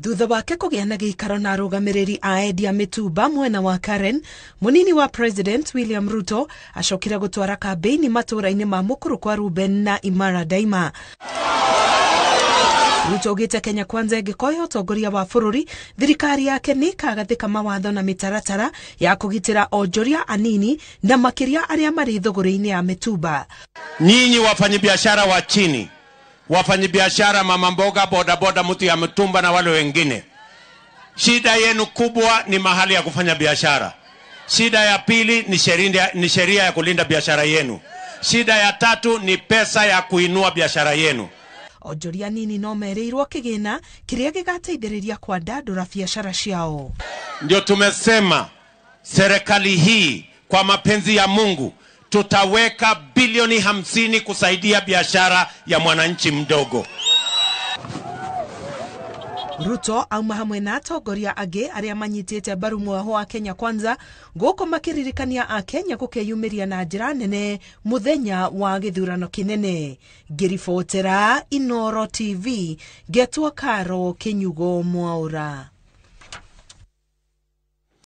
Thutha wake kugĩa na gĩikaro na arũgamĩrĩri a endia mĩtumba mwena wa Karen, munini wa President William Ruto acokire gũtwara kambeini matũra-inĩ ma Mũkũrũ kwa Ruben na Imara Daima. Ruto augĩte Kenya Kwanza ĩngĩkoya ũtongoria wa bũrũri, thirikari yake nĩ ĩkagathĩka mawatho na mĩtaratara ya kũgitĩra onjoria anini na makĩria arĩa marĩ thũgũrĩ-inĩ ya mĩtumba. Nyinyi wafanyabiashara wa chini, wafanyabiashara mama mboga, boda boda, mtu ya mtumba na wale wengine, shida yenu kubwa ni mahali ya kufanya biashara. Shida ya pili ni sheria ya kulinda biashara yenu. Shida ya tatu ni pesa ya kuinua biashara yenu. Onjoria nini no merĩirwo kĩgĩna kĩrĩa gĩgateithĩrĩria kwandandũra biashara ciao. Ndio tumesema serikali hii kwa mapenzi ya Mungu tutaweka bilioni 50 kusaidia biashara ya mwananchi mdogo. Ruto auma hamwe na atongoria angĩ arĩa manyitĩte mbaru mwoho wa Kenya Kwanza gũkũ makĩririkania a Kenya gũkeyumĩria na njĩra nene mũthenya wa gĩthurano kĩnene. Ngĩribotera Inooro TV, Getwo Karo Kinyugo Mwaura.